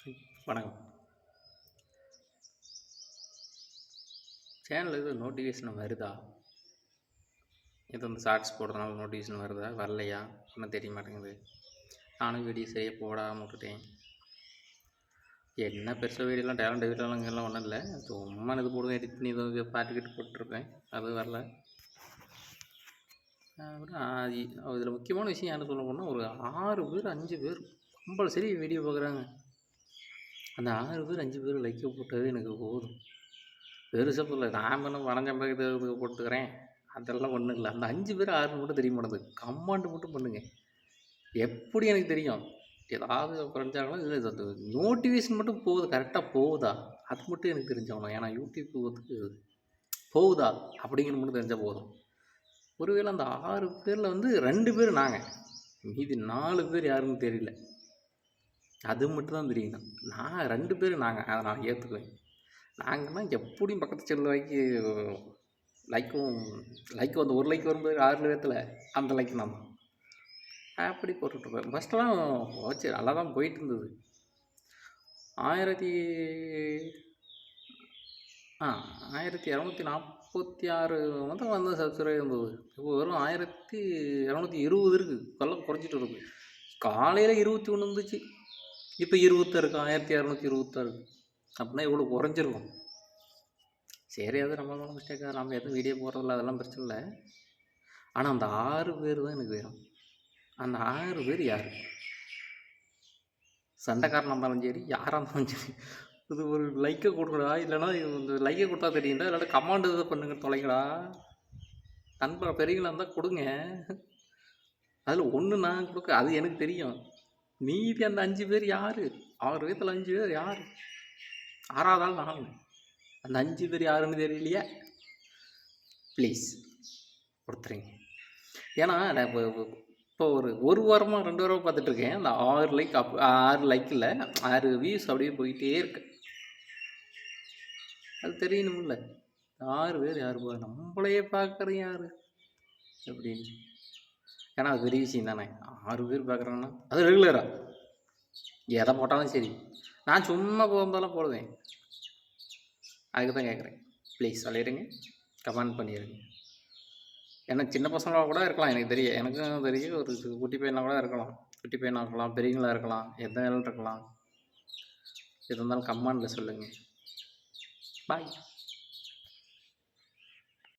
வணக்கம். சேனல் எதுவும் நோட்டிஃபிகேஷன் வருதா? இது வந்து ஷார்ட்ஸ் போடுறதுனால நோட்டிஃபிகேஷன் வருதா வரலையா ஒன்றும் தெரிய மாட்டேங்குது. நானும் வீடியோ சரியாக போடாமல் விட்டுட்டேன். என்ன பெருசாக வீடியோலாம் டேலண்ட் வீடியோலாம் ஒன்றும் இல்லை, சும்மா இது போடுவேன், எடிட் பண்ணி ஏதோ பாட்டுக்கிட்டு போட்டுருப்பேன், அது வரல. அப்புறம் இதில் முக்கியமான விஷயம் என்ன சொல்ல போனால், ஒரு 6 பேர் 5 பேர் கம்பல்சரி வீடியோ பார்க்குறாங்க. அந்த 6 பேர் 5 பேர் லைக்கை போட்டது எனக்கு போதும். பெருசாக போடல, நான் பண்ண பணம் சம்பாதிக்கிறதுக்கு போட்டுக்கிறேன், அதெல்லாம் ஒன்றும் இல்லை. அந்த 5 பேர் 6 மட்டும் தெரிய மாட்டேது. கமெண்ட் மட்டும் பண்ணுங்க. எப்படி எனக்கு தெரியும்? ஏதாவது குறைஞ்சாலும் இல்லை, அது நோட்டிஃபிகேஷன் மட்டும் போகுது, கரெக்டாக போகுதா அது மட்டும் எனக்கு தெரிஞ்சாகணும். ஏன்னா யூடியூப் வந்து போகுதா அப்படிங்கிற மட்டும் தெரிஞ்சால் போதும். ஒருவேளை அந்த 6 பேரில் வந்து 2 பேர் நாங்கள், மீதி 4 பேர் யாருன்னு தெரியல, அது மட்டும் தான் தெரியணும். நான் 2 பேர் நாங்கள், அதை நான் ஏற்றுக்குவேன். நாங்கன்னா எப்படியும் பக்கத்து செல்ல லைக்கும் வந்து 1 லைக் வரும்போது 6 பேர்த்தில் அந்த லைக் நான் தான் அப்படி போட்டுட்ருப்பேன். ஃபஸ்ட்டெல்லாம் போச்சு, நல்லா தான் போயிட்டு இருந்தது. 1246 வந்து சப்ஸ்கிரைபர் இருந்தது. இப்போ வெறும் 1220 இருக்குது. இப்போல்லாம் குறைஞ்சிட்டு இருக்குது. காலையில் 21 இருந்துச்சு, இப்போ 20 இருக்குது. 1626 அப்படின்னா எவ்வளோ குறைஞ்சிருக்கும். சரி, அது நம்ம மிஸ்டேக்காக, நம்ம எதுவும் வீடியோ போடுறதில்ல, அதெல்லாம் பிரச்சனை இல்லை. ஆனால் அந்த 6 பேர் தான் எனக்கு வேணும். அந்த 6 பேர் யார்? சண்டைக்காரனாக இருந்தாலும் சரி, யாராக இருந்தாலும் சரி, இது ஒரு லைக்கை கொடுங்கடா, இல்லைனா இந்த லைக்கை கொடுத்தா தெரியுங்களா, இல்லைனா கமாண்ட் இதை பண்ணுங்க, தொலைங்கடா. நண்பர் பெரியங்களா இருந்தால் கொடுங்க. அதில் ஒன்று நான் கொடுக்க, அது எனக்கு தெரியும். மீதி அந்த 5 பேர் யார்? 6 பேர்த்தில் 5 பேர் யார்? 6வது ஆள் நான். அந்த 5 பேர் யாருன்னு தெரியலையே, ப்ளீஸ் கொடுத்துருங்க. ஏன்னா நான் இப்போ ஒரு வாரமாக 2 வாரமாக பார்த்துட்ருக்கேன். அந்த 6 லைக் 6 லைக் இல்லை, 6 வியூஸ் அப்படியே போயிட்டே இருக்கு. அது தெரியணும்ல, 6 பேர் யார் பா, நம்மளையே பார்க்குறது யார் அப்படின்னு. ஏன்னா அது பெரிய விஷயம் தானே. 6 பேர் பார்க்குறாங்கன்னா அது ரெகுலராக எதை போட்டாலும் சரி, நான் சும்மா போகும்போதெல்லாம் போடுவேன். அதுக்கு தான் கேட்குறேன், ப்ளீஸ் சொல்லிடுங்க, கமெண்ட் பண்ணிடுங்க. எனக்கு சின்ன பசங்களாக கூட இருக்கலாம், எனக்கு தெரியும், எனக்கும் தெரியும். ஒரு குட்டி பையனாக கூட இருக்கலாம், குட்டி பையனாக இருக்கலாம், பெரியவங்களாக இருக்கலாம், எந்த வேலையும் இருக்கலாம். எது இருந்தாலும் கமெண்டில் சொல்லுங்கள். பாய்.